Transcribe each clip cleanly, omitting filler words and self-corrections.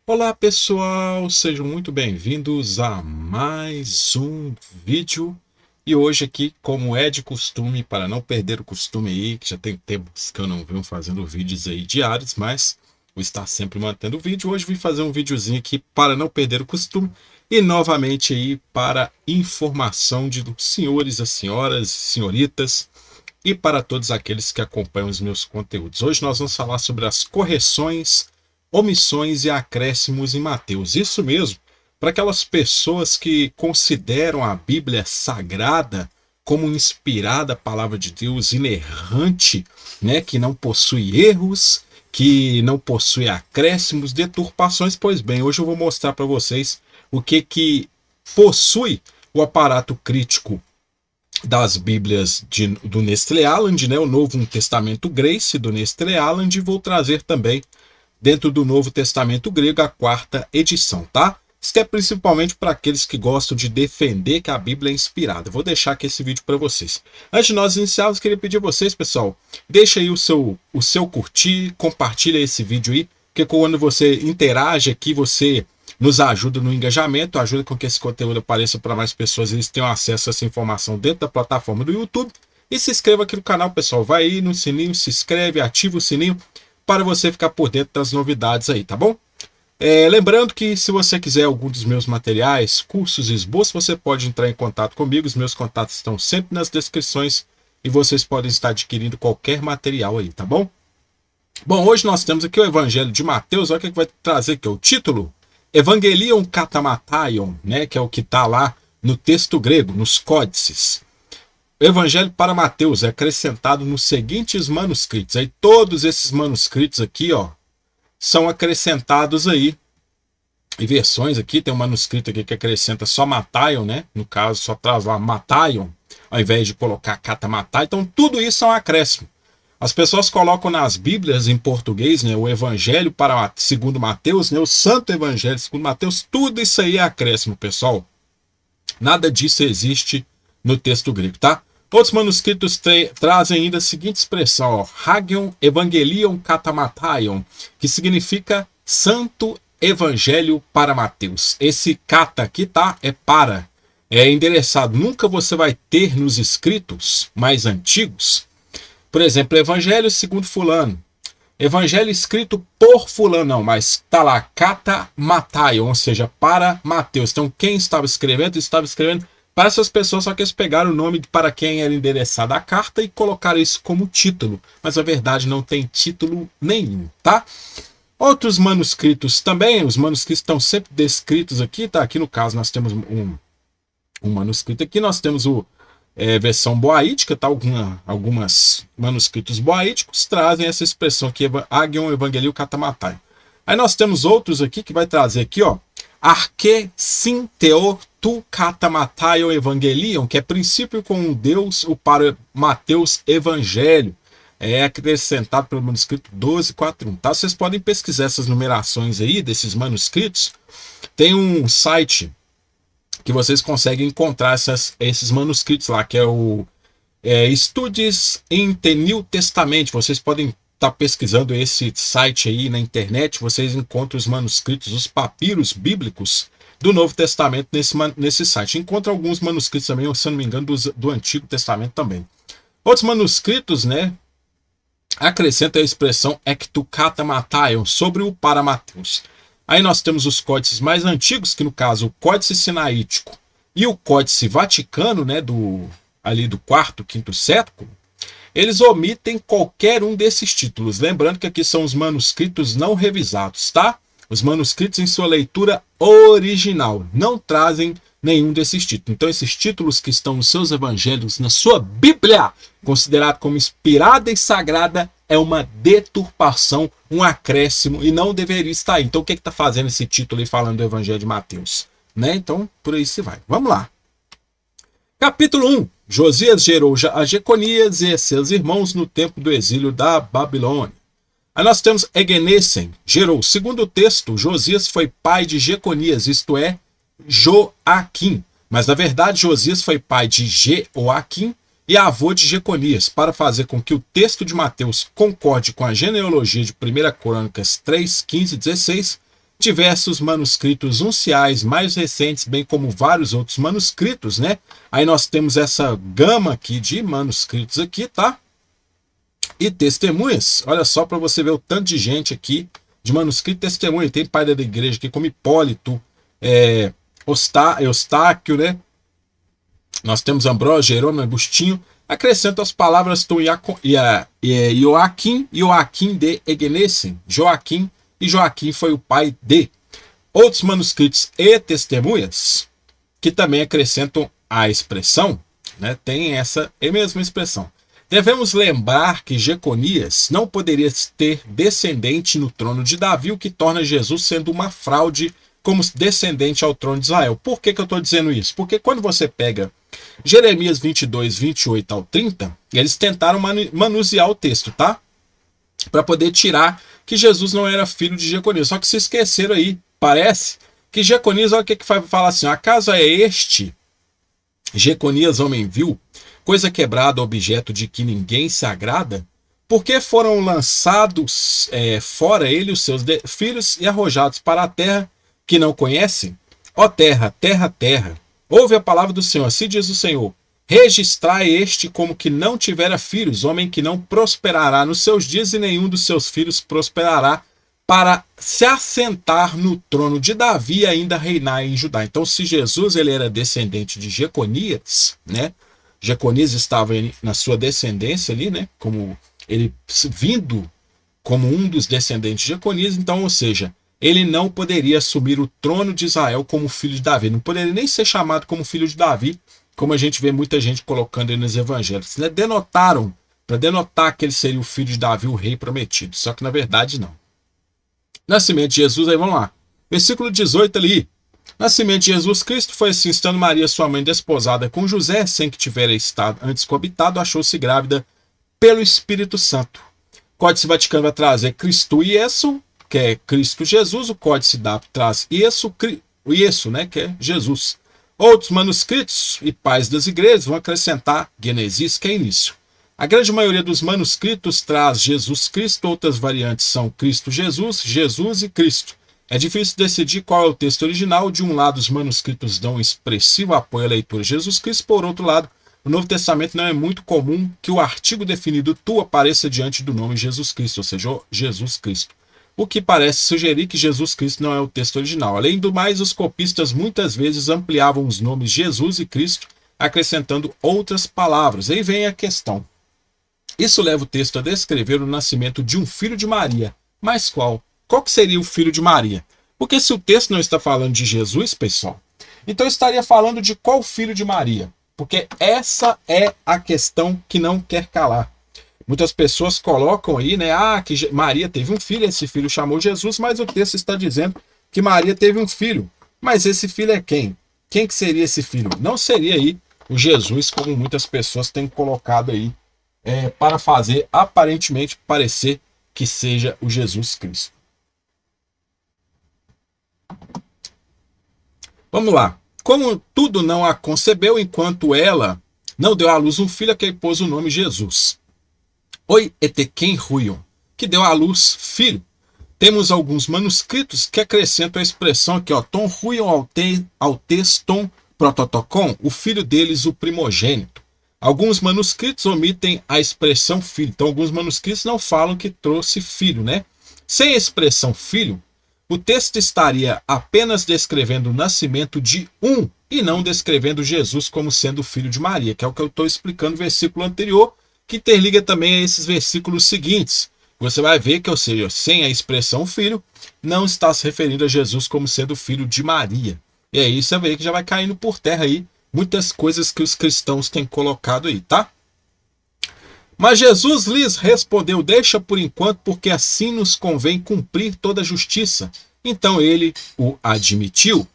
Olá pessoal, sejam muito bem-vindos a mais um vídeo. E hoje aqui, como é de costume, para não perder o costume aí, que já tem tempos que eu não venho fazendo vídeos aí diários, mas vou estar sempre mantendo o vídeo. Hoje vim fazer um videozinho aqui para não perder o costume e novamente aí para informação de senhores, as senhoras, senhoritas e para todos aqueles que acompanham os meus conteúdos. Hoje nós vamos falar sobre as correções, omissões e acréscimos em Mateus. Isso mesmo, para aquelas pessoas que consideram a Bíblia sagrada como inspirada palavra de Deus, inerrante, né, que não possui erros, que não possui acréscimos, deturpações. Pois bem, hoje eu vou mostrar para vocês o que possui o aparato crítico das Bíblias do Nestlé Aland, né, o Novo Testamento Grace do Nestlé Aland, e vou trazer também dentro do Novo Testamento grego a quarta edição, tá? Isso é principalmente para aqueles que gostam de defender que a Bíblia é inspirada. Vou deixar aqui esse vídeo para vocês. Antes de nós iniciarmos, queria pedir a vocês, pessoal, deixa aí o seu curtir, compartilha esse vídeo aí, porque quando você interage aqui, você nos ajuda no engajamento, ajuda com que esse conteúdo apareça para mais pessoas, eles tenham acesso a essa informação dentro da plataforma do YouTube. E se inscreva aqui no canal, pessoal. Vai aí no sininho, se inscreve, ativa o sininho para você ficar por dentro das novidades aí, tá bom? Lembrando que se você quiser algum dos meus materiais, cursos e esboços, você pode entrar em contato comigo. Os meus contatos estão sempre nas descrições e vocês podem estar adquirindo qualquer material aí, tá bom? Bom, hoje nós temos aqui o Evangelho de Mateus. Olha o que vai trazer aqui, o título. Evangelion Katamataion, né, que é o que está lá no texto grego, nos códices. O Evangelho para Mateus é acrescentado nos seguintes manuscritos. Aí todos esses manuscritos aqui, ó, são acrescentados aí em versões aqui. Tem um manuscrito aqui que acrescenta só Mataion, né? No caso, só traz lá Mataion, ao invés de colocar Katamatai. Então tudo isso é um acréscimo. As pessoas colocam nas Bíblias em português, né, o Evangelho para segundo Mateus, né, o Santo Evangelho segundo Mateus, tudo isso aí é acréscimo, pessoal. Nada disso existe no texto grego, tá? Outros manuscritos trazem ainda a seguinte expressão, ó, Hagion Evangelion Katamataion, que significa Santo Evangelho para Mateus. Esse kata aqui, tá? É para. É endereçado. Nunca você vai ter nos escritos mais antigos, por exemplo, Evangelho segundo fulano. Evangelho escrito por fulano, não, mas tá lá, Katamataion, ou seja, para Mateus. Então, quem estava escrevendo para essas pessoas, só que eles pegaram o nome para quem era endereçada a carta e colocaram isso como título. Mas a verdade não tem título nenhum, tá? Outros manuscritos também, os manuscritos estão sempre descritos aqui, tá? Aqui no caso nós temos um manuscrito aqui, nós temos versão boaítica, tá? Algumas manuscritos boaíticos trazem essa expressão aqui, Agion Evangelio Katamatai. Aí nós temos outros aqui que vai trazer aqui, ó, Arque Sinteo Tu Katamatai Evangelion, que é princípio com Deus, o para Mateus Evangelho. É acrescentado pelo manuscrito 1241, tá? Vocês podem pesquisar essas numerações aí desses manuscritos. Tem um site que vocês conseguem encontrar esses manuscritos lá, que é o Studies in the New Testament. Vocês podem estar pesquisando esse site aí na internet, vocês encontram os manuscritos, os papiros bíblicos do Novo Testamento nesse site. Encontra alguns manuscritos também, se não me engano, do Antigo Testamento também. Outros manuscritos, né, acrescenta a expressão Ectucatamataion sobre o para Mateus. Aí nós temos os códices mais antigos, que no caso o Códice Sinaítico e o Códice Vaticano, né, ali do quarto, quinto século, eles omitem qualquer um desses títulos. Lembrando que aqui são os manuscritos não revisados, tá? Os manuscritos em sua leitura original não trazem nenhum desses títulos. Então esses títulos que estão nos seus evangelhos, na sua Bíblia, considerado como inspirada e sagrada, é uma deturpação, um acréscimo e não deveria estar aí. Então o que está fazendo esse título aí falando do Evangelho de Mateus? Né? Então por aí se vai. Vamos lá. Capítulo 1. Josias gerou a Jeconias e seus irmãos no tempo do exílio da Babilônia. Aí nós temos Egenesen, gerou. Segundo o texto, Josias foi pai de Jeconias, isto é, Joaquim. Mas na verdade Josias foi pai de Jeoaquim e avô de Jeconias, para fazer com que o texto de Mateus concorde com a genealogia de 1 Crônicas 3, 15 e 16. diversos manuscritos unciais mais recentes, bem como vários outros manuscritos, né? Aí nós temos essa gama aqui de manuscritos aqui, tá? E testemunhas, olha só para você ver o tanto de gente aqui de manuscrito e testemunha. Tem pai da igreja aqui como Hipólito, Eustáquio, né? Nós temos Ambrósio, Jerônimo, Agostinho. Acrescento as palavras Joaquim de Egnesen. Joaquim, e Joaquim foi o pai de. Outros manuscritos e testemunhas que também acrescentam a expressão, né? Tem essa mesma expressão. Devemos lembrar que Jeconias não poderia ter descendente no trono de Davi, o que torna Jesus sendo uma fraude como descendente ao trono de Israel. Por que eu estou dizendo isso? Porque quando você pega Jeremias 22, 28 ao 30, eles tentaram manusear o texto, tá? Para poder tirar que Jesus não era filho de Jeconias. Só que se esqueceram aí, parece, que Jeconias, olha o que fala assim: acaso é este Jeconias, homem vil, coisa quebrada, objeto de que ninguém se agrada? Porque foram lançados fora ele os seus filhos e arrojados para a terra que não conhecem? Ó terra, terra, terra, ouve a palavra do Senhor. Assim diz o Senhor: registrai este como que não tivera filhos, homem que não prosperará nos seus dias, e nenhum dos seus filhos prosperará, para se assentar no trono de Davi e ainda reinar em Judá. Então, se Jesus ele era descendente de Jeconias, né? Jeconias estava na sua descendência ali, né? Como ele vindo como um dos descendentes de Jeconias, então, ou seja, ele não poderia assumir o trono de Israel como filho de Davi, não poderia nem ser chamado como filho de Davi, como a gente vê muita gente colocando aí nos evangelhos, né? Denotaram, para denotar que ele seria o filho de Davi, o rei prometido, só que na verdade não. Nascimento de Jesus, aí vamos lá. Versículo 18 ali. Nascimento de Jesus Cristo foi assim: estando Maria, sua mãe, desposada com José, sem que tivera estado antes coabitado, achou-se grávida pelo Espírito Santo. O Códice Vaticano vai trazer Cristo Iesu, que é Cristo Jesus. O Códice DAP traz Iesu, né, que é Jesus. Outros manuscritos e pais das igrejas vão acrescentar Gênesis, que é início. A grande maioria dos manuscritos traz Jesus Cristo, outras variantes são Cristo Jesus, Jesus e Cristo. É difícil decidir qual é o texto original. De um lado, os manuscritos dão um expressivo apoio à leitura de Jesus Cristo, por outro lado, no Novo Testamento não é muito comum que o artigo definido tu apareça diante do nome Jesus Cristo, ou seja, Jesus Cristo. O que parece sugerir que Jesus Cristo não é o texto original. Além do mais, os copistas muitas vezes ampliavam os nomes Jesus e Cristo, acrescentando outras palavras. Aí vem a questão. Isso leva o texto a descrever o nascimento de um filho de Maria. Mas qual? Qual que seria o filho de Maria? Porque se o texto não está falando de Jesus, pessoal, então estaria falando de qual filho de Maria? Porque essa é a questão que não quer calar. Muitas pessoas colocam aí, né, que Maria teve um filho, esse filho chamou Jesus, mas o texto está dizendo que Maria teve um filho. Mas esse filho é quem? Quem que seria esse filho? Não seria aí o Jesus, como muitas pessoas têm colocado aí, para fazer aparentemente parecer que seja o Jesus Cristo. Vamos lá. Como tudo não a concebeu enquanto ela não deu à luz um filho, a quem pôs o nome Jesus. Oi etequem ruion, que deu à luz filho. Temos alguns manuscritos que acrescentam a expressão aqui, ó, ton ruion auteston prototocon, o filho deles, o primogênito. Alguns manuscritos omitem a expressão filho. Então, alguns manuscritos não falam que trouxe filho, né? Sem a expressão filho, o texto estaria apenas descrevendo o nascimento de um e não descrevendo Jesus como sendo filho de Maria, que é o que eu estou explicando no versículo anterior, que interliga também a esses versículos seguintes. Você vai ver que, ou seja, sem a expressão filho, não está se referindo a Jesus como sendo filho de Maria. E aí você vê que já vai caindo por terra aí muitas coisas que os cristãos têm colocado aí, tá? Mas Jesus lhes respondeu: deixa por enquanto, porque assim nos convém cumprir toda a justiça. Então ele o admitiu.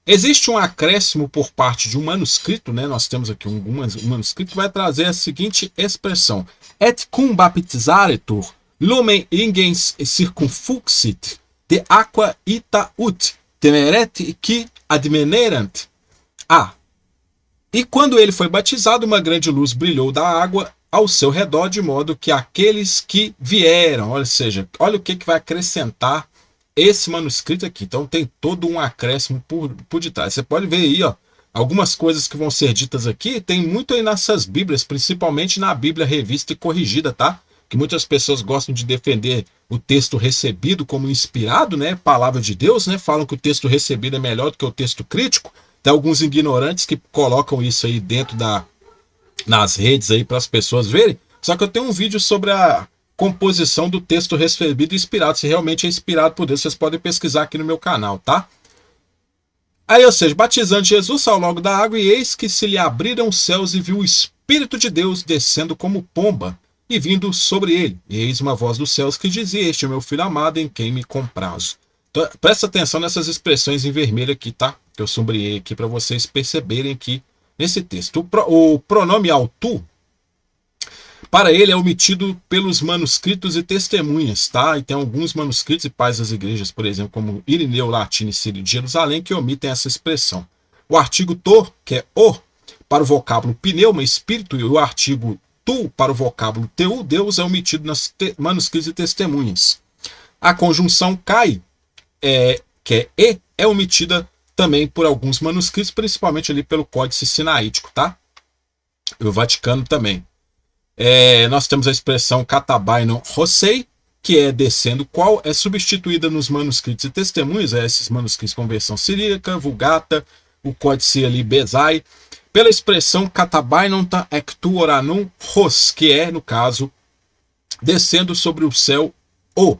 Existe um acréscimo por parte de um manuscrito, né? Nós temos aqui um manuscrito que vai trazer a seguinte expressão: et cum baptizaretur lumen ingens circumfuxit de aqua ita ut temeret qui admenerant. E quando ele foi batizado, uma grande luz brilhou da água ao seu redor, de modo que aqueles que vieram, ou seja, olha o que vai acrescentar esse manuscrito aqui. Então tem todo um acréscimo por detrás. Você pode ver aí, ó, algumas coisas que vão ser ditas aqui, tem muito aí nessas Bíblias, principalmente na Bíblia Revista e Corrigida, tá? Que muitas pessoas gostam de defender o texto recebido como inspirado, né? Palavra de Deus, né? Falam que o texto recebido é melhor do que o texto crítico. Tem alguns ignorantes que colocam isso aí dentro nas redes aí para as pessoas verem. Só que eu tenho um vídeo sobre a composição do texto recebido e inspirado. Se realmente é inspirado por Deus, vocês podem pesquisar aqui no meu canal, tá? Aí, ou seja, batizando Jesus, saiu logo da água, e eis que se lhe abriram os céus, e viu o Espírito de Deus descendo como pomba, e vindo sobre ele. E eis uma voz dos céus que dizia: este é o meu filho amado, em quem me comprazo. Então, presta atenção nessas expressões em vermelho aqui, tá? Que eu sombreei aqui para vocês perceberem aqui nesse texto. O pronome autu, para ele, é omitido pelos manuscritos e testemunhas, tá? E tem alguns manuscritos e pais das igrejas, por exemplo, como Irineu, Latino e Sírio de Jerusalém, que omitem essa expressão. O artigo to, que é o, para o vocábulo pneuma, espírito, e o artigo tu, para o vocábulo teu, Deus, é omitido nos manuscritos e testemunhas. A conjunção kai, que é e, é omitida também por alguns manuscritos, principalmente ali pelo Códice Sinaítico, tá? E o Vaticano também. Nós temos a expressão katabainon hosei, que é descendo qual, é substituída nos manuscritos e testemunhos, esses manuscritos com versão siríaca, Vulgata, o Códice ali Bezai, pela expressão katabainon ta ektu oranum hos, que é, no caso, descendo sobre o céu o.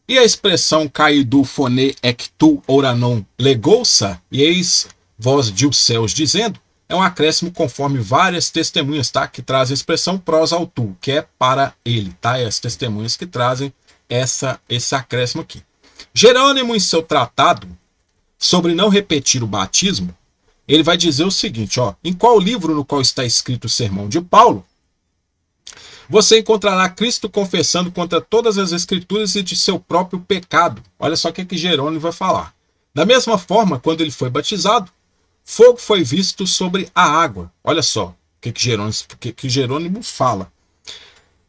E a expressão caidu fone ektu oranon legousa, e eis voz de os céus dizendo, é um acréscimo conforme várias testemunhas, tá? Que trazem a expressão pros autu, que é para ele, tá? E as testemunhas que trazem esse acréscimo aqui. Jerônimo, em seu tratado sobre não repetir o batismo, ele vai dizer o seguinte, ó: em qual livro no qual está escrito o sermão de Paulo, você encontrará Cristo confessando contra todas as escrituras e de seu próprio pecado. Olha só o que Jerônimo vai falar. Da mesma forma, quando ele foi batizado, fogo foi visto sobre a água. Olha só o que Jerônimo fala.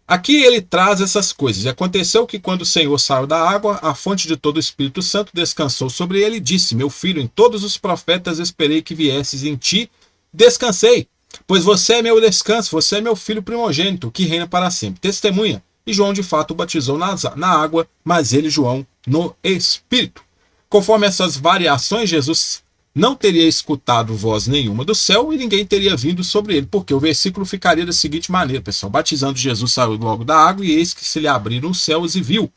Aqui ele traz essas coisas. E aconteceu que quando o Senhor saiu da água, a fonte de todo o Espírito Santo descansou sobre ele e disse: meu filho, em todos os profetas esperei que viesses, em ti descansei. Pois você é meu descanso, você é meu filho primogênito, que reina para sempre. Testemunha. E João de fato o batizou na água, mas ele, João, no Espírito. Conforme essas variações, Jesus não teria escutado voz nenhuma do céu e ninguém teria vindo sobre ele, porque o versículo ficaria da seguinte maneira, pessoal: batizando Jesus, saiu logo da água, e eis que se lhe abriram os céus e viu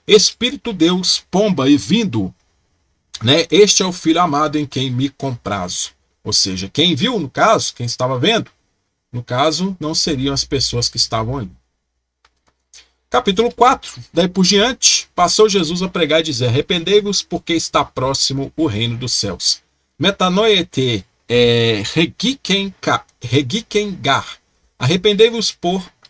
Espírito Deus, pomba, e vindo, né? Este é o filho amado em quem me comprazo. Ou seja, quem viu, no caso, quem estava vendo, no caso, não seriam as pessoas que estavam ali. Capítulo 4. Daí por diante, passou Jesus a pregar e dizer: arrependei-vos, porque está próximo o reino dos céus. Metanoete regikengar. Arrependei-vos,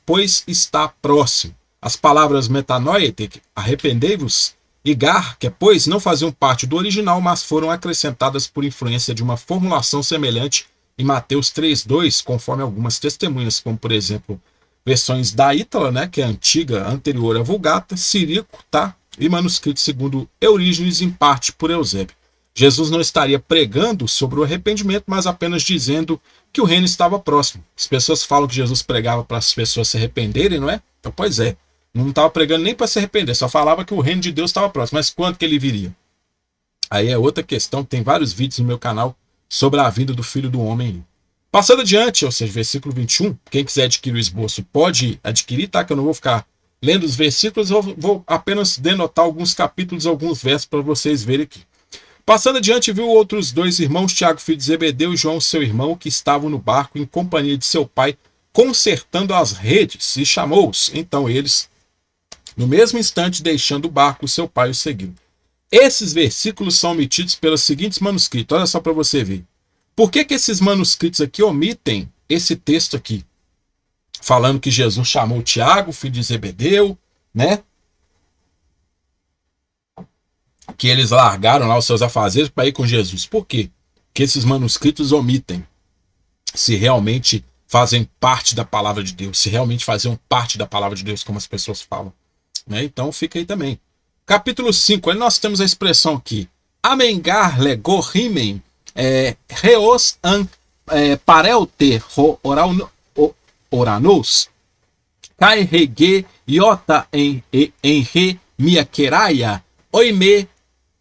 pois está próximo. As palavras metanoete, arrependei-vos, e gar, que é pois, não faziam parte do original, mas foram acrescentadas por influência de uma formulação semelhante em Mateus 3:2, conforme algumas testemunhas, como por exemplo, versões da Ítala, né, que é antiga, anterior à Vulgata, Ciríaco, tá? E manuscrito segundo Eurígenes, em parte por Eusébio. Jesus não estaria pregando sobre o arrependimento, mas apenas dizendo que o reino estava próximo. As pessoas falam que Jesus pregava para as pessoas se arrependerem, não é? Então, pois é. Não estava pregando nem para se arrepender, só falava que o reino de Deus estava próximo. Mas quando que ele viria? Aí é outra questão, tem vários vídeos no meu canal sobre a vinda do Filho do Homem. Passando adiante, ou seja, versículo 21, quem quiser adquirir o esboço pode adquirir, tá? Que eu não vou ficar lendo os versículos, eu vou apenas denotar alguns capítulos, alguns versos para vocês verem aqui. Passando adiante, viu outros dois irmãos, Tiago, filho de Zebedeu, e João, seu irmão, que estavam no barco em companhia de seu pai, consertando as redes, e chamou-os. Então eles, no mesmo instante, deixando o barco, seu pai o seguiu. Esses versículos são omitidos pelos seguintes manuscritos. Olha só para você ver. Por que esses manuscritos aqui omitem esse texto aqui? Falando que Jesus chamou Tiago, filho de Zebedeu, né? Que eles largaram lá os seus afazeres para ir com Jesus. Por quê? Porque esses manuscritos omitem se realmente fazem parte da palavra de Deus, se realmente faziam parte da palavra de Deus, como as pessoas falam, né? Então fica aí também. Capítulo 5, aí nós temos a expressão aqui. Amengar lego rimen reos an parelte oranos kai rege iota en re mia queraia oime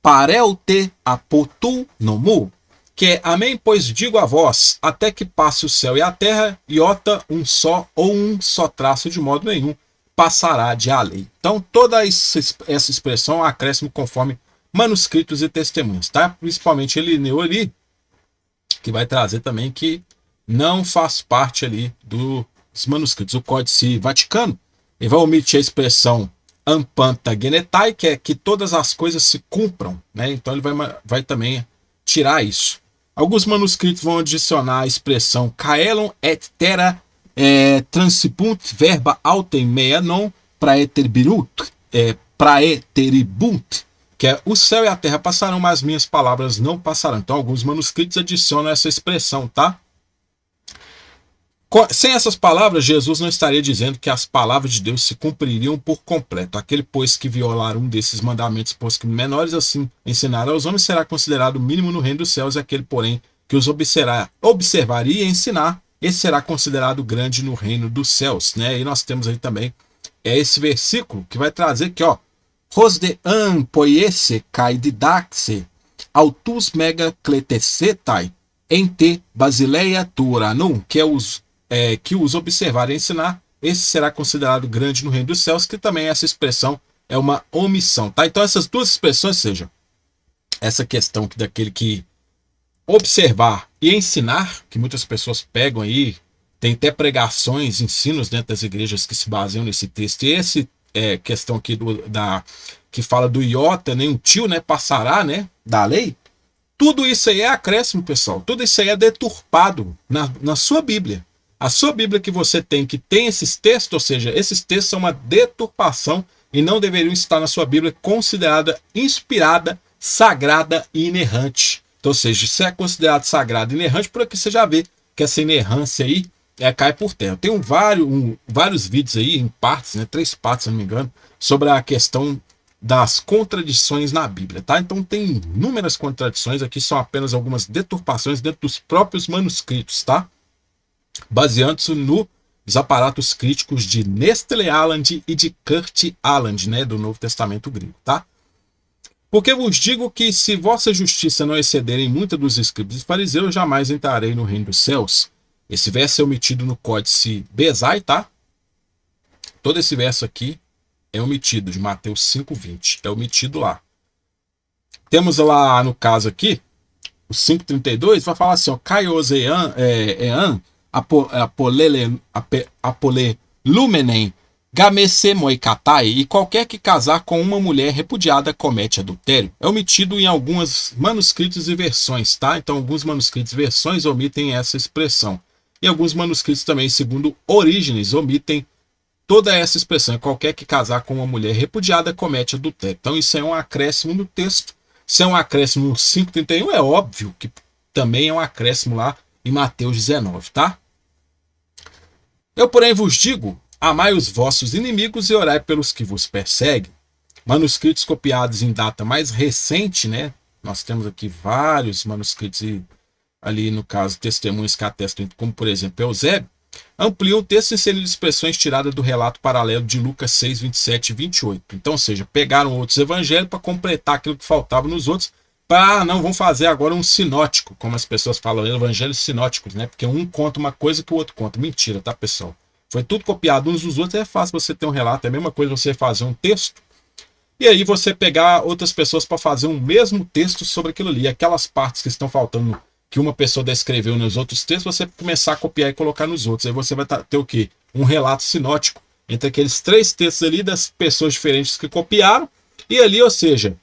parelte apotu nomu. Que é, amém, pois digo a vós, até que passe o céu e a terra, iota um só ou um só traço de modo nenhum passará de a lei. Então toda essa expressão é um acréscimo conforme manuscritos e testemunhas, tá? Principalmente Irineu ali, que vai trazer também que não faz parte ali dos manuscritos. O Códice Vaticano, ele vai omitir a expressão ampanta genetai, que é que todas as coisas se cumpram, né? Então ele vai também tirar isso. Alguns manuscritos vão adicionar a expressão caelon et terra transibunt verba autem mea non praeteribunt, que é o céu e a terra passarão, mas minhas palavras não passarão. Então alguns manuscritos adicionam essa expressão, tá? Sem essas palavras, Jesus não estaria dizendo que as palavras de Deus se cumpririam por completo. Aquele, pois, que violar um desses mandamentos, pois que menores assim ensinar aos homens, será considerado mínimo no reino dos céus, e aquele, porém, que os observar e ensinar, esse será considerado grande no reino dos céus, né? E nós temos aí também esse versículo que vai trazer aqui, ó. Ros de an poiese kai didaxe autus mega cletecetai ente basileia turanum, que os observar e ensinar, esse será considerado grande no reino dos céus, que também essa expressão é uma omissão, tá? Então essas duas expressões, seja, essa questão daquele que observar e ensinar, que muitas pessoas pegam aí, tem até pregações, ensinos dentro das igrejas que se baseiam nesse texto, e esse questão aqui que fala do iota, nem um tio, né, passará, né, da lei, tudo isso aí é acréscimo, pessoal, tudo isso aí é deturpado na sua Bíblia. A sua Bíblia que você tem, que tem esses textos, ou seja, esses textos são uma deturpação e não deveriam estar na sua Bíblia considerada inspirada, sagrada e inerrante. Então, ou seja, se é considerado sagrado e inerrante, por aqui você já vê que essa inerrância aí cai por terra. Tem vários vídeos aí, em partes, né, 3 partes, se não me engano, sobre a questão das contradições na Bíblia, tá? Então tem inúmeras contradições, aqui são apenas algumas deturpações dentro dos próprios manuscritos, tá? Baseando-se nos aparatos críticos de Nestle Aland e de Kurt Aland, né, do Novo Testamento grego, tá? Porque vos digo que se vossa justiça não excederem muita dos escribas e fariseus, jamais entrarei no reino dos céus. Esse verso é omitido no Códice Bezai, tá? Todo esse verso aqui é omitido, de Mateus 5,20, é omitido lá. Temos lá, no caso aqui, o 5,32, vai falar assim, ó, Caiosean, apolelumenen gamesemoikatai, e qualquer que casar com uma mulher repudiada comete adultério. É omitido em alguns manuscritos e versões, tá? Então alguns manuscritos e versões omitem essa expressão. E alguns manuscritos também, segundo Orígenes, omitem toda essa expressão. Qualquer que casar com uma mulher repudiada comete adultério. Então isso é um acréscimo no texto. Se é um acréscimo no 5,31, é óbvio que também é um acréscimo lá em Mateus 19, tá? Eu, porém, vos digo, amai os vossos inimigos e orai pelos que vos perseguem. Manuscritos copiados em data mais recente, né? Nós temos aqui vários manuscritos e ali, no caso, testemunhos que atestam, como por exemplo Eusébio, ampliam o texto inserindo expressões tiradas do relato paralelo de Lucas 6, 27 e 28. Então, ou seja, pegaram outros evangelhos para completar aquilo que faltava nos outros, não, vão fazer agora um sinótico, como as pessoas falam, evangelhos sinóticos, né? Porque um conta uma coisa que o outro conta. Mentira, tá, pessoal? Foi tudo copiado uns dos outros, é fácil você ter um relato, é a mesma coisa você fazer um texto, e aí você pegar outras pessoas para fazer um mesmo texto sobre aquilo ali, aquelas partes que estão faltando, que uma pessoa descreveu nos outros textos, você começar a copiar e colocar nos outros, aí você vai ter o quê? Um relato sinótico, entre aqueles 3 textos ali das pessoas diferentes que copiaram, e ali, ou seja,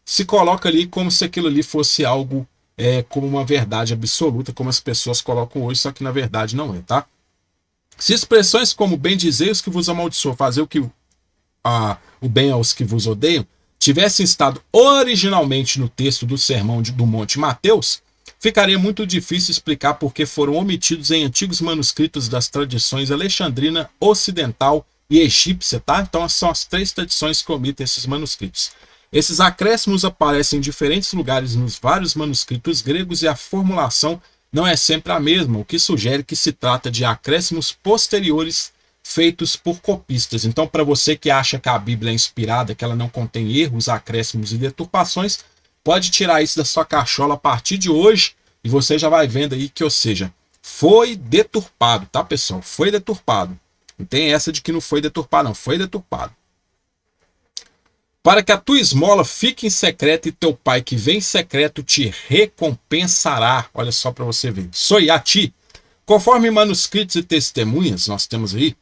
se coloca ali como se aquilo ali fosse algo como uma verdade absoluta, como as pessoas colocam hoje, só que na verdade não é, tá? Se expressões como bem dizer os que vos amaldiçoam, fazer o bem aos que vos odeiam, tivessem estado originalmente no texto do Sermão do Monte Mateus, ficaria muito difícil explicar porque foram omitidos em antigos manuscritos das tradições alexandrina, ocidental e egípcia, tá? Então são as 3 tradições que omitem esses manuscritos. Esses acréscimos aparecem em diferentes lugares nos vários manuscritos gregos e a formulação não é sempre a mesma, o que sugere que se trata de acréscimos posteriores feitos por copistas. Então, para você que acha que a Bíblia é inspirada, que ela não contém erros, acréscimos e deturpações, pode tirar isso da sua cachola a partir de hoje e você já vai vendo aí que, ou seja, foi deturpado, tá, pessoal? Foi deturpado. Não tem essa de que não foi deturpado, não. Foi deturpado. Para que a tua esmola fique em secreto e teu pai que vem em secreto te recompensará. Olha só para você ver. Soi a ti. Conforme manuscritos e testemunhas, nós temos aí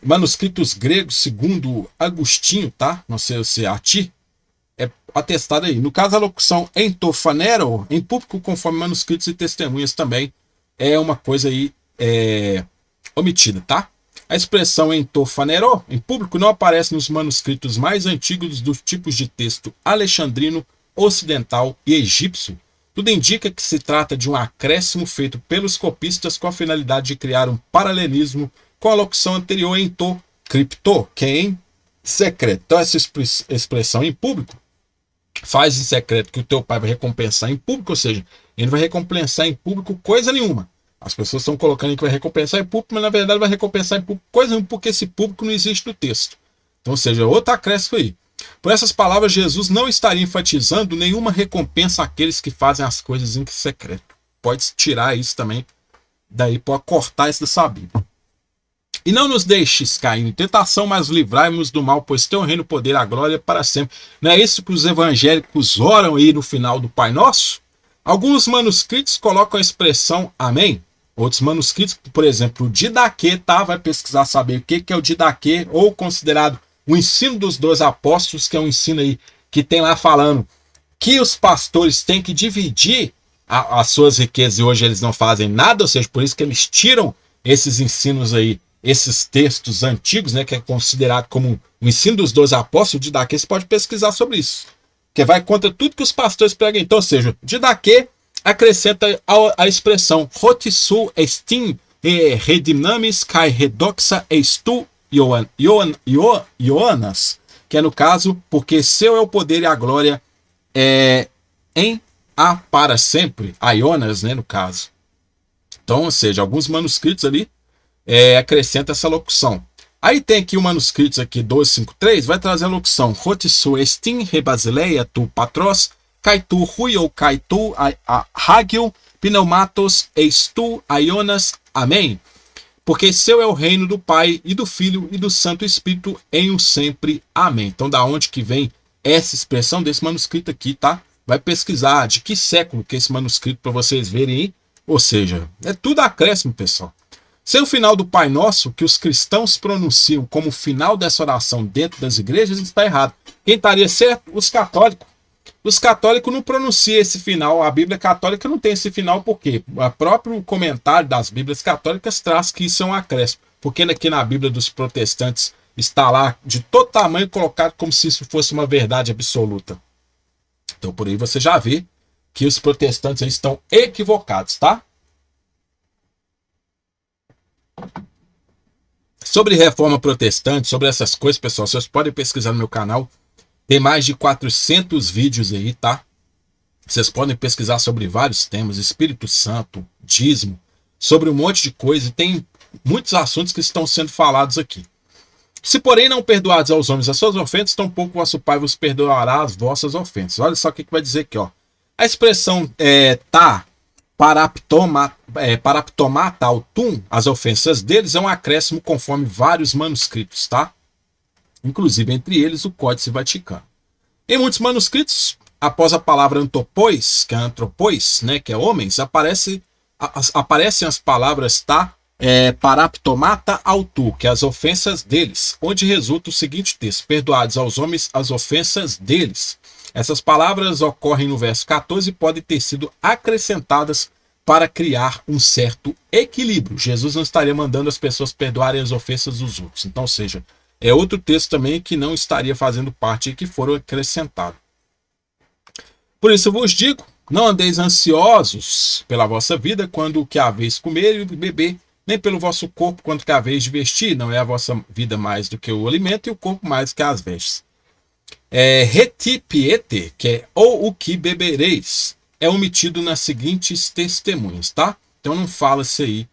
manuscritos gregos, segundo Agostinho, tá? Não sei se é a ti. É atestado aí. No caso, a locução entofanero, em público, conforme manuscritos e testemunhas, também é uma coisa aí omitida, tá? A expressão entofanero, em público, não aparece nos manuscritos mais antigos dos tipos de texto alexandrino, ocidental e egípcio. Tudo indica que se trata de um acréscimo feito pelos copistas com a finalidade de criar um paralelismo com a locução anterior ento, cripto, que é em secreto. Então, essa expressão em público faz em secreto que o teu pai vai recompensar em público, ou seja, ele vai recompensar em público coisa nenhuma. As pessoas estão colocando que vai recompensar em público, mas na verdade vai recompensar em público coisa nenhuma, porque esse público não existe no texto. Então, ou seja, outro acréscimo aí. Por essas palavras, Jesus não estaria enfatizando nenhuma recompensa àqueles que fazem as coisas em secreto. Pode tirar isso também, daí pode cortar isso dessa Bíblia. E não nos deixes cair em tentação, mas livrai-nos do mal, pois teu reino, o poder, a glória para sempre. Não é isso que os evangélicos oram aí no final do Pai Nosso? Alguns manuscritos colocam a expressão amém. Outros manuscritos, por exemplo, o Didaquê, tá? Vai pesquisar saber o que é o Didaquê, ou considerado o ensino dos 12 apóstolos, que é um ensino aí que tem lá falando que os pastores têm que dividir as suas riquezas e hoje eles não fazem nada, ou seja, por isso que eles tiram esses ensinos aí, esses textos antigos, né, que é considerado como o ensino dos 12 apóstolos. O Didaquê, você pode pesquisar sobre isso, que vai contra tudo que os pastores pregam. Então, ou seja, Didaquê acrescenta a expressão Rotissu estin redinamis kai redoxa estu Ionas, que é no caso, porque seu é o poder e a glória em a para sempre, a Ionas, né, no caso. Então, ou seja, alguns manuscritos ali acrescentam essa locução. Aí tem aqui o manuscrito aqui 1253, vai trazer a locução Rotissu estin rebasileia tu patros Kaitu Ruyo Kaitu Hagil Pneumatos Eistu Ionas. Amém. Porque seu é o reino do Pai e do Filho e do Santo Espírito em um sempre. Amém. Então, da onde que vem essa expressão desse manuscrito aqui, tá? Vai pesquisar de que século que é esse manuscrito para vocês verem aí. Ou seja, é tudo acréscimo, pessoal. Se o final do Pai Nosso, que os cristãos pronunciam como o final dessa oração dentro das igrejas, está errado. Quem estaria certo? Os católicos. Os católicos não pronunciam esse final, a Bíblia católica não tem esse final, porque o próprio comentário das Bíblias católicas traz que isso é um acréscimo, porque aqui na Bíblia dos protestantes está lá de todo tamanho colocado como se isso fosse uma verdade absoluta. Então por aí você já vê que os protestantes aí estão equivocados, tá? Sobre reforma protestante, sobre essas coisas, pessoal, vocês podem pesquisar no meu canal. Tem mais de 400 vídeos aí, tá? Vocês podem pesquisar sobre vários temas, Espírito Santo, dízimo, sobre um monte de coisa. E tem muitos assuntos que estão sendo falados aqui. Se, porém, não perdoados aos homens as suas ofensas, tampouco vosso Pai vos perdoará as vossas ofensas. Olha só o que vai dizer aqui, ó. A expressão paraptomata autum, as ofensas deles, é um acréscimo conforme vários manuscritos, tá? Inclusive entre eles o Códice Vaticano. Em muitos manuscritos, após a palavra antropos, que é antropos, né, que é homens, aparecem as palavras paraptomata autu, que é as ofensas deles, onde resulta o seguinte texto: perdoados aos homens as ofensas deles. Essas palavras ocorrem no verso 14 e podem ter sido acrescentadas para criar um certo equilíbrio. Jesus não estaria mandando as pessoas perdoarem as ofensas dos outros. Então, ou seja, é outro texto também que não estaria fazendo parte e que foram acrescentados. Por isso eu vos digo, não andeis ansiosos pela vossa vida, quando o que haveis comer e beber, nem pelo vosso corpo, quando que haveis de vestir. Não é a vossa vida mais do que o alimento e o corpo mais do que as vestes. Retipiete, que é ou o que bebereis, é omitido nas seguintes testemunhas, tá? Então não fala-se aí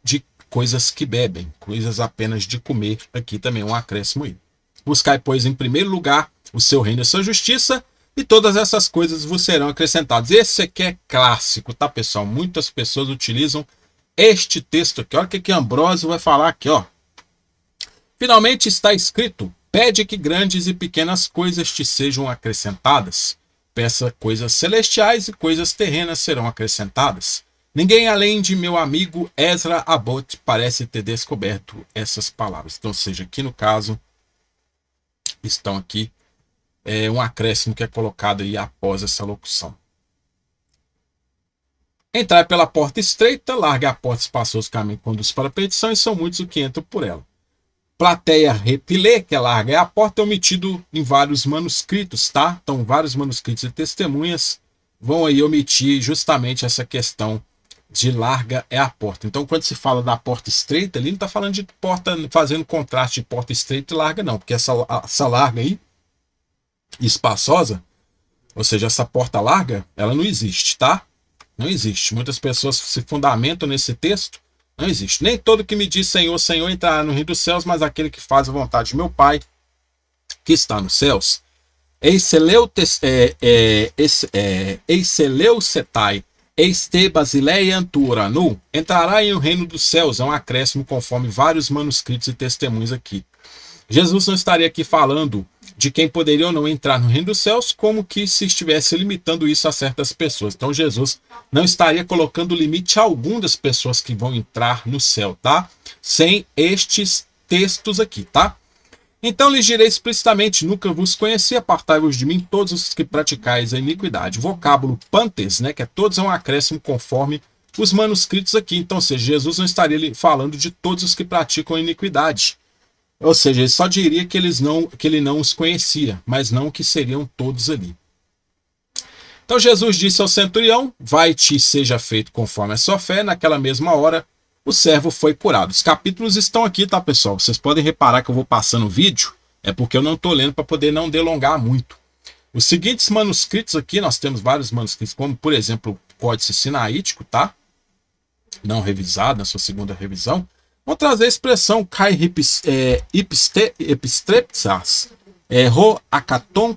de coisas que bebem, coisas apenas de comer, aqui também um acréscimo aí. Buscai, pois, em primeiro lugar o seu reino e a sua justiça, e todas essas coisas vos serão acrescentadas. Esse aqui é clássico, tá, pessoal? Muitas pessoas utilizam este texto aqui. Olha o que Ambrósio vai falar aqui, ó. Finalmente está escrito: pede que grandes e pequenas coisas te sejam acrescentadas. Peça coisas celestiais e coisas terrenas serão acrescentadas. Ninguém além de meu amigo Ezra Abbott parece ter descoberto essas palavras. Então, ou seja, aqui no caso, estão aqui um acréscimo que é colocado aí após essa locução. Entrar pela porta estreita, larga a porta espaçosa, o caminho que conduz para a perdição, e são muitos os que entram por ela. Plateia repilê, que é larga, é a porta, é omitido em vários manuscritos, tá? Então, vários manuscritos e testemunhas vão aí omitir justamente essa questão de larga é a porta. Então, quando se fala da porta estreita, ali não está falando de porta, fazendo contraste de porta estreita e larga, não, porque essa larga aí, espaçosa, ou seja, essa porta larga, ela não existe, tá? Não existe. Muitas pessoas se fundamentam nesse texto. Não existe. Nem todo que me diz Senhor, Senhor entrará no reino dos céus, mas aquele que faz a vontade de meu Pai, que está nos céus. Eiseleucetai, Eiste Basileia Anturanu, entrará em o reino dos céus. É um acréscimo conforme vários manuscritos e testemunhos aqui. Jesus não estaria aqui falando de quem poderia ou não entrar no reino dos céus, como que se estivesse limitando isso a certas pessoas. Então Jesus não estaria colocando limite algum das pessoas que vão entrar no céu, tá? Sem estes textos aqui, tá? Então lhes direi explicitamente: nunca vos conheci, apartai-vos de mim, todos os que praticais a iniquidade. O vocábulo pantes, né, que é todos, é um acréscimo conforme os manuscritos aqui. Então, ou seja, Jesus não estaria falando de todos os que praticam a iniquidade. Ou seja, ele só diria que ele não os conhecia, mas não que seriam todos ali. Então Jesus disse ao centurião: vai-te, seja feito conforme a sua fé. Naquela mesma hora, o servo foi curado. Os capítulos estão aqui, tá, pessoal? Vocês podem reparar que eu vou passando o vídeo, é porque eu não estou lendo para poder não delongar muito. Os seguintes manuscritos aqui, nós temos vários manuscritos, como, por exemplo, o Códice Sinaítico, tá? Não revisado, na sua segunda revisão. Vamos trazer a expressão kai epistrepsas, ro akaton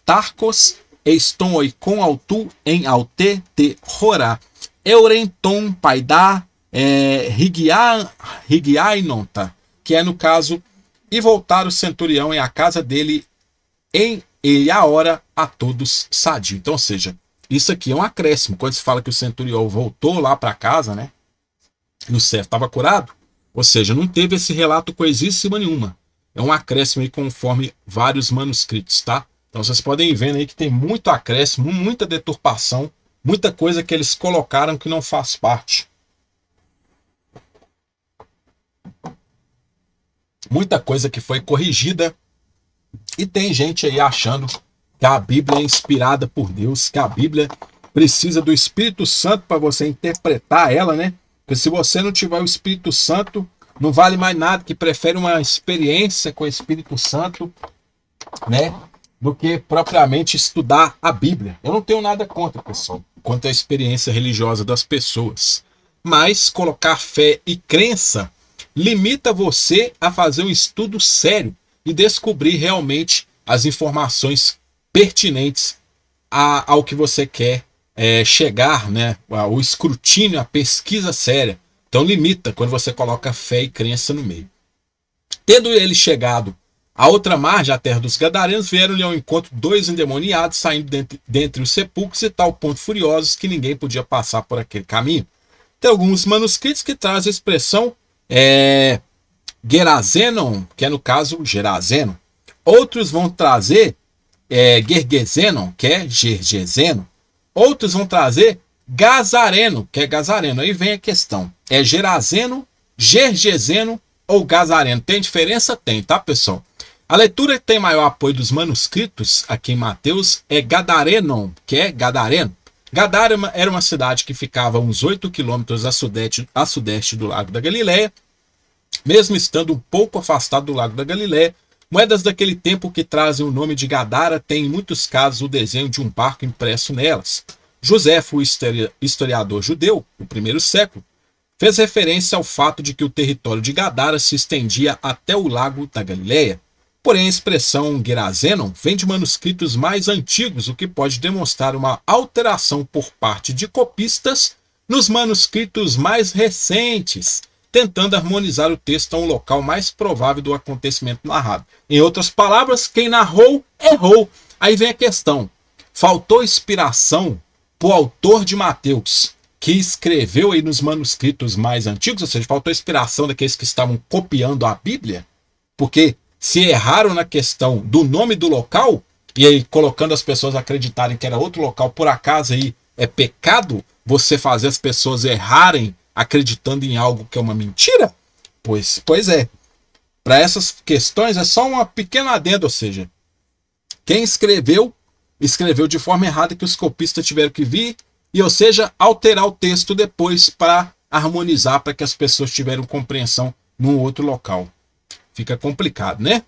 tarkos, eston oikon autu em aute te rora, eurenton paidá, higiainonta, que é no caso, e voltar o centurião em a casa dele em ele a hora a todos sadio. Então, ou seja, isso aqui é um acréscimo. Quando se fala que o centurião voltou lá para casa, né? E o servo estava curado, ou seja, não teve esse relato coisíssima nenhuma. É um acréscimo aí conforme vários manuscritos, tá? Então vocês podem ir vendo aí que tem muito acréscimo, muita deturpação, muita coisa que eles colocaram que não faz parte. Muita coisa que foi corrigida, e tem gente aí achando que a Bíblia é inspirada por Deus, que a Bíblia precisa do Espírito Santo para você interpretar ela, né? Porque se você não tiver o Espírito Santo, não vale mais nada, que prefere uma experiência com o Espírito Santo, né, do que propriamente estudar a Bíblia. Eu não tenho nada contra, pessoal, quanto à experiência religiosa das pessoas. Mas colocar fé e crença limita você a fazer um estudo sério e descobrir realmente as informações pertinentes ao que você quer chegar, né, o escrutínio, a pesquisa séria. Então limita quando você coloca fé e crença no meio. Tendo ele chegado à outra margem, a terra dos Gadarenos, vieram-lhe ao encontro dois endemoniados saindo dentre os sepulcros, e tal ponto furiosos que ninguém podia passar por aquele caminho. Tem alguns manuscritos que trazem a expressão Gerazenon, que é no caso Gerazeno. Outros vão trazer Gergezenon, que é Gergezeno. Outros vão trazer Gazareno, que é Gazareno. Aí vem a questão: é Gerazeno, Gergezeno ou Gazareno? Tem diferença? Tem, tá, pessoal? A leitura que tem maior apoio dos manuscritos aqui em Mateus é Gadarenon, que é Gadareno. Gadara era uma cidade que ficava a uns 8 quilômetros a sudeste do Lago da Galileia. Mesmo estando um pouco afastado do Lago da Galileia, Moedas daquele tempo que trazem o nome de Gadara têm, em muitos casos, o desenho de um barco impresso nelas. Josefo, o historiador judeu, do primeiro século, fez referência ao fato de que o território de Gadara se estendia até o lago da Galileia. Porém, a expressão Gerazenon vem de manuscritos mais antigos, o que pode demonstrar uma alteração por parte de copistas nos manuscritos mais recentes, tentando harmonizar o texto a um local mais provável do acontecimento narrado. Em outras palavras, quem narrou, errou. Aí vem a questão. Faltou inspiração para o autor de Mateus, que escreveu aí nos manuscritos mais antigos, ou seja, faltou inspiração daqueles que estavam copiando a Bíblia? Porque se erraram na questão do nome do local, e aí colocando as pessoas a acreditarem que era outro local, por acaso aí é pecado você fazer as pessoas errarem acreditando em algo que é uma mentira? Pois é. Para essas questões é só uma pequena adenda, ou seja, quem escreveu de forma errada, que os copistas tiveram que vir e, ou seja, alterar o texto depois para harmonizar, para que as pessoas tiveram compreensão num outro local. Fica complicado, né?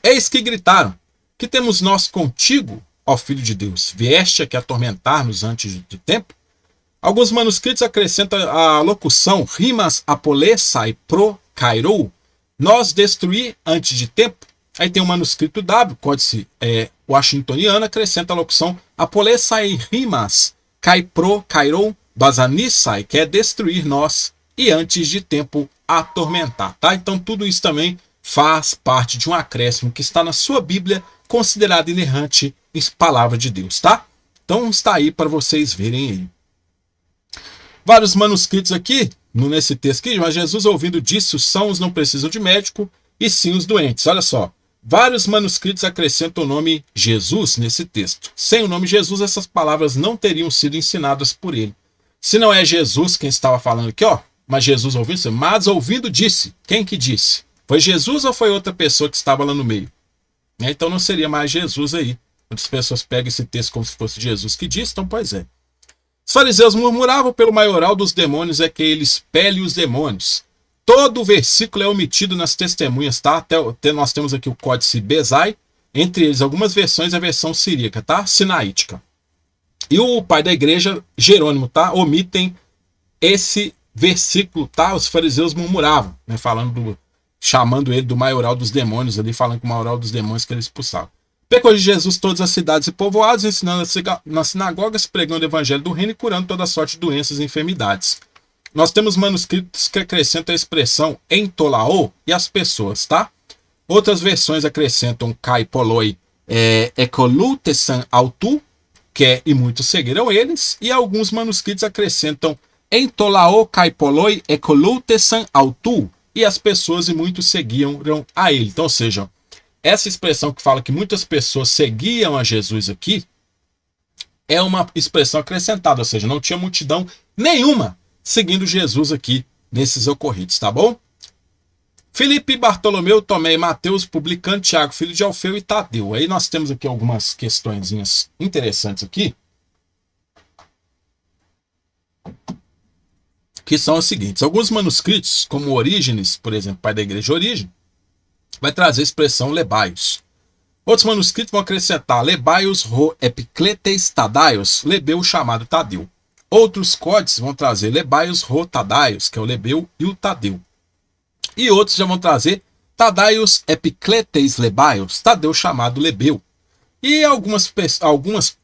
Eis que gritaram: que temos nós contigo, ó Filho de Deus? Vieste aqui atormentar-nos antes de tempo? Alguns manuscritos acrescentam a locução rimas apolessai pro kairou, nós destruir antes de tempo. Aí tem um manuscrito W, códice washingtoniano, acrescenta a locução apolessai rimas kai pro kairou basanissai, que é destruir nós e antes de tempo atormentar, tá? Então tudo isso também faz parte de um acréscimo que está na sua Bíblia, considerado inerrante em palavra de Deus, tá? Então está aí para vocês verem aí. Vários manuscritos aqui, nesse texto aqui, mas Jesus ouvindo disse: os sãos não precisam de médico, e sim os doentes. Olha só, vários manuscritos acrescentam o nome Jesus nesse texto. Sem o nome Jesus, essas palavras não teriam sido ensinadas por ele. Se não é Jesus quem estava falando aqui, ó, mas Jesus ouvindo, mas ouvindo disse. Quem que disse? Foi Jesus ou foi outra pessoa que estava lá no meio? Então não seria mais Jesus aí. Muitas pessoas pegam esse texto como se fosse Jesus que disse, então pois é. Os fariseus murmuravam pelo maioral dos demônios, é que ele expele os demônios. Todo o versículo é omitido nas testemunhas, tá? Até nós temos aqui o códice Bezai, entre eles algumas versões, a versão siríaca, tá? Sinaítica. E o pai da igreja, Jerônimo, tá? Omitem esse versículo, tá? Os fariseus murmuravam, né? Chamando ele do maioral dos demônios, ali falando que o maioral dos demônios que ele expulsava. Percorreu Jesus todas as cidades e povoados, ensinando nas sinagogas, pregando o evangelho do reino e curando toda sorte de doenças e enfermidades. Nós temos manuscritos que acrescentam a expressão entolaô e as pessoas, tá? Outras versões acrescentam kai poloi ecolutessan autu, que é e muitos seguiram eles, e alguns manuscritos acrescentam entolaô kai poloi ecolutessan autu, e as pessoas e muitos seguiam a ele. Então, ou seja, essa expressão que fala que muitas pessoas seguiam a Jesus aqui é uma expressão acrescentada, ou seja, não tinha multidão nenhuma seguindo Jesus aqui nesses ocorridos, tá bom? Filipe, Bartolomeu, Tomé e Mateus, publicano, Tiago, filho de Alfeu e Tadeu. Aí nós temos aqui algumas questõezinhas interessantes aqui, que são as seguintes. Alguns manuscritos, como Orígenes, por exemplo, pai da igreja Origem, vai trazer a expressão lebaios. Outros manuscritos vão acrescentar lebaios ro epicletes tadaios, lebeu chamado Tadeu. Outros códices vão trazer lebaios ro tadaios, que é o lebeu e o Tadeu. E outros já vão trazer tadaios epicletes lebaios, Tadeu chamado lebeu. E algumas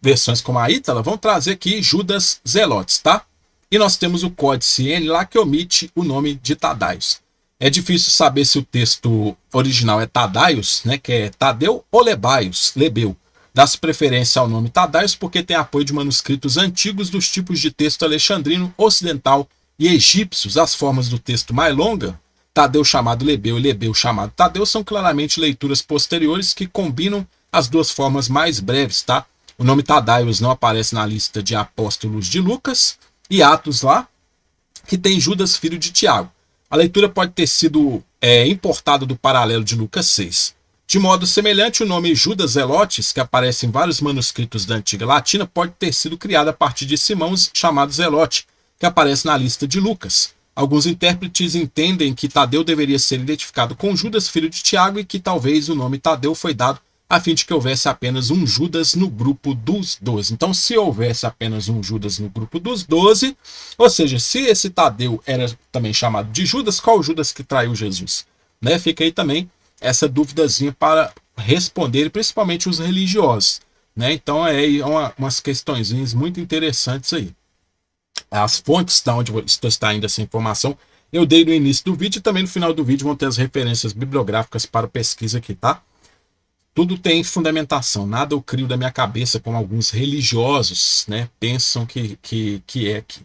versões, como a Ítala, vão trazer aqui Judas Zelotes, tá? E nós temos o códice N lá que omite o nome de Tadaios. É difícil saber se o texto original é Tadaios, né, que é Tadeu ou Lebaios, lebeu. Dá-se preferência ao nome Tadaios porque tem apoio de manuscritos antigos dos tipos de texto alexandrino, ocidental e egípcios. As formas do texto mais longa, Tadeu chamado lebeu e lebeu chamado Tadeu, são claramente leituras posteriores que combinam as duas formas mais breves, tá? O nome Tadaios não aparece na lista de apóstolos de Lucas e Atos lá, que tem Judas, filho de Tiago. A leitura pode ter sido importada do paralelo de Lucas 6. De modo semelhante, o nome Judas Zelotes, que aparece em vários manuscritos da antiga latina, pode ter sido criado a partir de Simão chamado Zelote, que aparece na lista de Lucas. Alguns intérpretes entendem que Tadeu deveria ser identificado com Judas, filho de Tiago, e que talvez o nome Tadeu foi dado a fim de que houvesse apenas um Judas no grupo dos 12. Então, se houvesse apenas um Judas no grupo dos 12, ou seja, se esse Tadeu era também chamado de Judas, qual Judas que traiu Jesus? Né? Fica aí também essa duvidazinha para responder, principalmente os religiosos. Né? Então, umas questõezinhas muito interessantes aí. As fontes de onde está indo essa informação, eu dei no início do vídeo e também no final do vídeo vão ter as referências bibliográficas para pesquisa aqui, tá? Tudo tem fundamentação, nada eu crio da minha cabeça, como alguns religiosos, né, pensam que é aqui.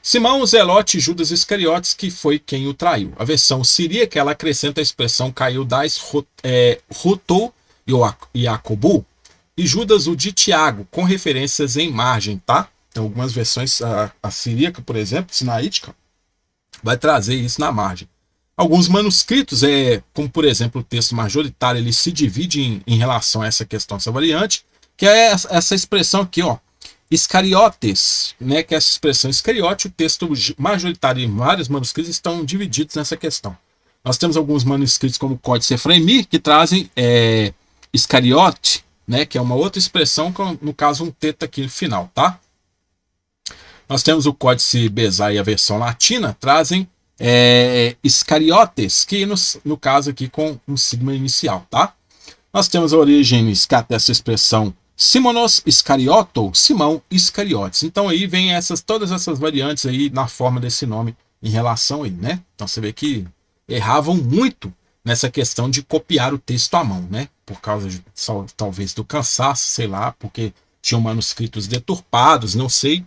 Simão, Zelote e Judas Iscariotes, que foi quem o traiu. A versão siríaca, ela acrescenta a expressão caiu das Rutou e Jacobu, e Judas o de Tiago, com referências em margem, tá? Então, algumas versões, a siríaca, por exemplo, sinaítica, vai trazer isso na margem. Alguns manuscritos, como por exemplo o texto majoritário, ele se divide em relação a essa questão, essa variante, que é essa expressão aqui, ó, Iscariotes, né, que é essa expressão Iscariote, o texto majoritário e vários manuscritos estão divididos nessa questão. Nós temos alguns manuscritos como o Códice Efraimi, que trazem Iscariote, né, que é uma outra expressão, com, no caso um teta aqui no final, tá? Nós temos o Códice Bezai e a versão latina, trazem Iscariotes, que no caso aqui com um sigma inicial, tá? Nós temos a Orígenes, que até essa expressão Simonos Iscarioto, Simão Iscariotes. Então aí vem todas essas variantes aí na forma desse nome em relação aí, né? Então você vê que erravam muito nessa questão de copiar o texto à mão, né? Por causa talvez do cansaço, sei lá, porque tinham manuscritos deturpados, não sei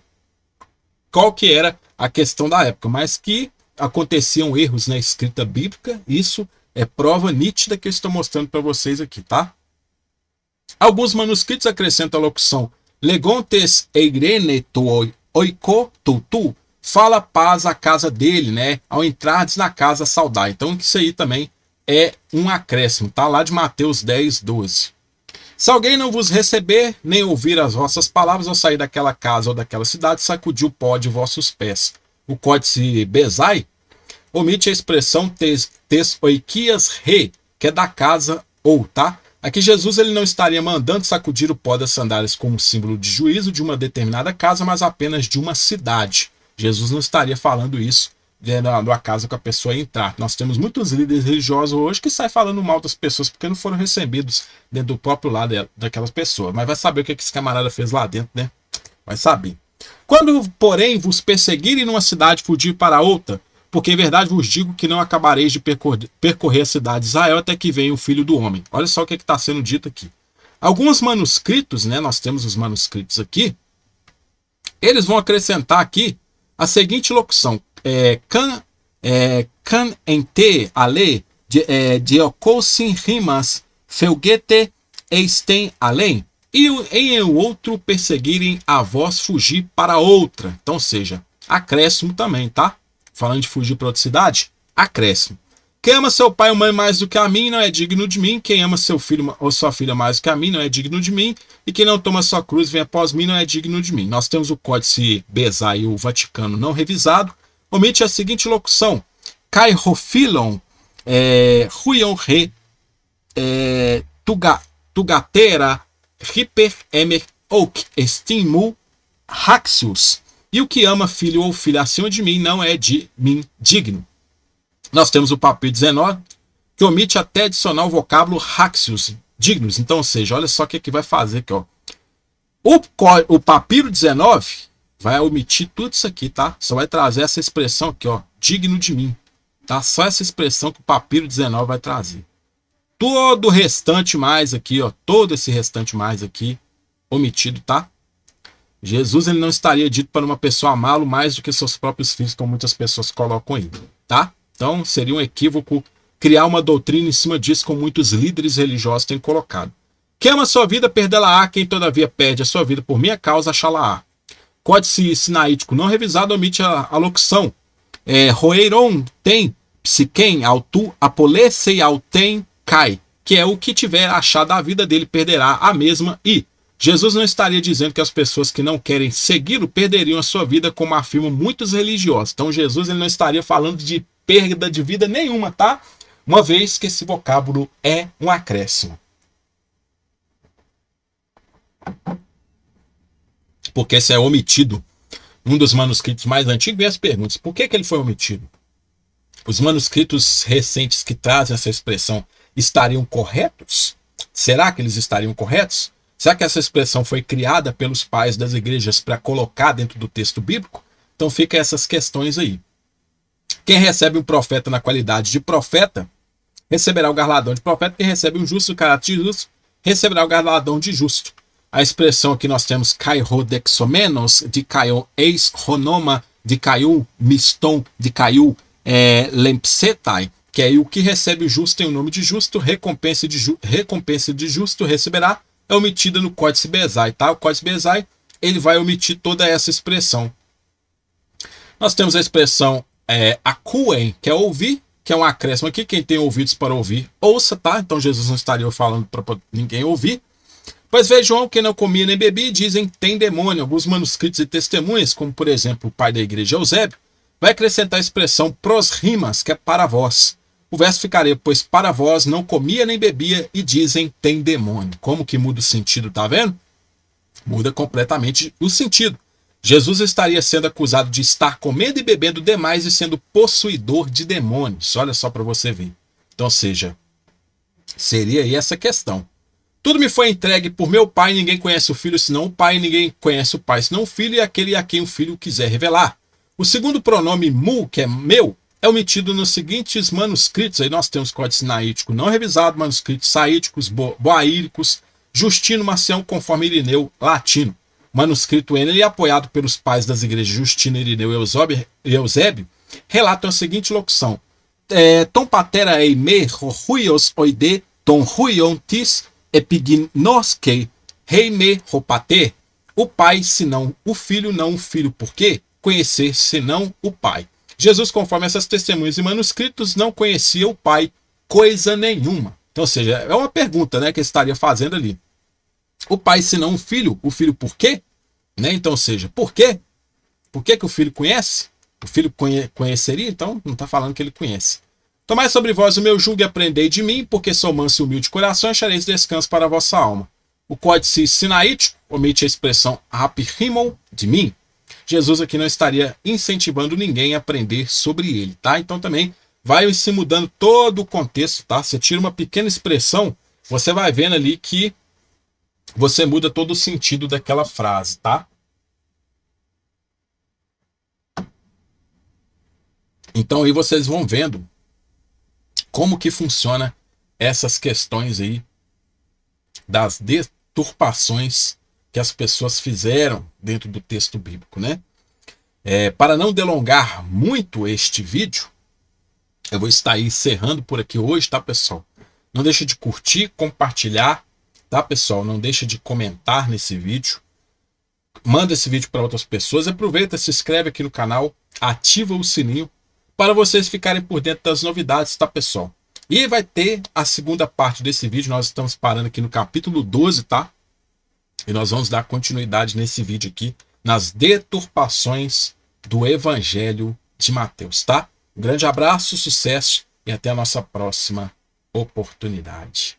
qual que era a questão da época, mas que aconteciam erros na escrita bíblica, isso é prova nítida que eu estou mostrando para vocês aqui, tá? Alguns manuscritos acrescentam a locução Legontes eirene oiko tutu, fala paz à casa dele, né? Ao entrardes na casa saudar. Então isso aí também é um acréscimo, tá? Lá de Mateus 10, 12. Se alguém não vos receber, nem ouvir as vossas palavras, ao sair daquela casa ou daquela cidade, sacudir o pó de vossos pés. O Códice Bezai omite a expressão tes oikias re, que é da casa ou, tá? Aqui Jesus ele não estaria mandando sacudir o pó das sandálias como símbolo de juízo de uma determinada casa, mas apenas de uma cidade. Jesus não estaria falando isso da casa que a pessoa entrar. Nós temos muitos líderes religiosos hoje que saem falando mal das pessoas porque não foram recebidos dentro do próprio lado daquelas pessoas. Mas vai saber o que esse camarada fez lá dentro, né? Vai saber. Quando, porém, vos perseguirem numa cidade, fugir para outra, porque em verdade vos digo que não acabareis de percorrer a cidade de Israel até que venha o Filho do Homem. Olha só o que está sendo dito aqui. Alguns manuscritos, né? Nós temos os manuscritos aqui. Eles vão acrescentar aqui a seguinte locução. Can ente ale diocousin rimas felguete eistem além. E em outro perseguirem a vós fugir para outra. Então, ou seja, acréscimo também, tá? Falando de fugir para outra cidade, acréscimo. Quem ama seu pai ou mãe mais do que a mim não é digno de mim. Quem ama seu filho ou sua filha mais do que a mim não é digno de mim. E quem não toma sua cruz vem após mim não é digno de mim. Nós temos o Códice Bezai e o Vaticano não revisado. Omite a seguinte locução. Cairofilon ruion re tugatera Riper emer oak estimu haxius. E o que ama filho ou filha acima de mim não é de mim digno. Nós temos o papiro 19, que omite até adicionar o vocábulo haxius, dignos. Então, ou seja, olha só o que vai fazer aqui, ó. O papiro 19 vai omitir tudo isso aqui, tá? Só vai trazer essa expressão aqui, ó, digno de mim. Tá? Só essa expressão que o papiro 19 vai trazer. Todo o restante mais aqui, ó, todo esse restante mais aqui, omitido, tá? Jesus ele não estaria dito para uma pessoa amá-lo mais do que seus próprios filhos, como muitas pessoas colocam aí, tá? Então seria um equívoco criar uma doutrina em cima disso, como muitos líderes religiosos têm colocado. Quem ama a sua vida, perdê-la-á, quem todavia perde a sua vida por minha causa, achá-la-á. Códice sinaítico não revisado omite a locução. Roeiron tem, psiquem, autu, apolesei, autem, cai, que é o que tiver achado a vida dele perderá a mesma e Jesus não estaria dizendo que as pessoas que não querem segui-lo perderiam a sua vida, como afirmam muitos religiosos. Então Jesus ele não estaria falando de perda de vida nenhuma, tá? Uma vez que esse vocábulo é um acréscimo. Porque esse é omitido. Um dos manuscritos mais antigos vem as perguntas. Por que ele foi omitido? Os manuscritos recentes que trazem essa expressão estariam corretos? Será que eles estariam corretos? Será que essa expressão foi criada pelos pais das igrejas para colocar dentro do texto bíblico? Então fica essas questões aí. Quem recebe um profeta na qualidade de profeta, receberá o galardão de profeta. Quem recebe um justo no caráter de justo, receberá o galardão de justo. A expressão aqui nós temos kairodexomenos, de kaion eis ronoma, de kaiu miston, de kaiu lempsetai, que é o que recebe o justo em o nome de justo, recompensa de justo receberá, é omitida no Códice Bezai, tá? O Códice Bezai, ele vai omitir toda essa expressão. Nós temos a expressão akuen, que é ouvir, que é um acréscimo aqui, quem tem ouvidos para ouvir, ouça, tá? Então Jesus não estaria falando para ninguém ouvir. Pois veja João, que não comia nem bebia, dizem tem demônio. Alguns manuscritos e testemunhas, como por exemplo o pai da igreja Eusébio, vai acrescentar a expressão pros rimas, que é para vós. O verso ficaria, pois para vós não comia nem bebia e dizem tem demônio. Como que muda o sentido, tá vendo? Muda completamente o sentido. Jesus estaria sendo acusado de estar comendo e bebendo demais e sendo possuidor de demônios. Olha só para você ver. Então, ou seja, seria aí essa questão. Tudo me foi entregue por meu pai, ninguém conhece o filho senão o pai, ninguém conhece o pai senão o filho e aquele a quem o filho quiser revelar. O segundo pronome mu, que é meu, é omitido nos seguintes manuscritos. Aí nós temos Códice Sinaítico não revisado, manuscritos saíticos, boaíricos, Justino Marcião, conforme Irineu, latino. Manuscrito N, apoiado pelos pais das igrejas Justino, Irineu e Eusébio, relatam a seguinte locução. Tom patera eime ruios oide, tom ruion tis epignoske reime ropate. O pai, senão o filho, não o filho. Por quê? Conhecer, senão o pai. Jesus, conforme essas testemunhas e manuscritos, não conhecia o pai coisa nenhuma. Então, ou seja, é uma pergunta, né, que ele estaria fazendo ali. O pai, senão o filho por quê? Né? Então, ou seja, por quê? Por que o filho conhece? O filho conheceria, então não está falando que ele conhece. Tomai sobre vós o meu jugo e aprendei de mim, porque sou manso e humilde de coração, achareis descanso para a vossa alma. O Códice Sinaítico omite a expressão raprimon de mim. Jesus aqui não estaria incentivando ninguém a aprender sobre ele, tá? Então também vai se mudando todo o contexto, tá? Você tira uma pequena expressão, você vai vendo ali que você muda todo o sentido daquela frase, tá? Então aí vocês vão vendo como que funciona essas questões aí das deturpações que as pessoas fizeram dentro do texto bíblico, né? Para não delongar muito este vídeo, eu vou estar aí encerrando por aqui hoje, tá, pessoal? Não deixe de curtir, compartilhar, tá, pessoal? Não deixe de comentar nesse vídeo. Manda esse vídeo para outras pessoas. Aproveita, se inscreve aqui no canal, ativa o sininho para vocês ficarem por dentro das novidades, tá, pessoal? E vai ter a segunda parte desse vídeo. Nós estamos parando aqui no capítulo 12, tá? E nós vamos dar continuidade nesse vídeo aqui, nas deturpações do Evangelho de Mateus, tá? Um grande abraço, sucesso e até a nossa próxima oportunidade.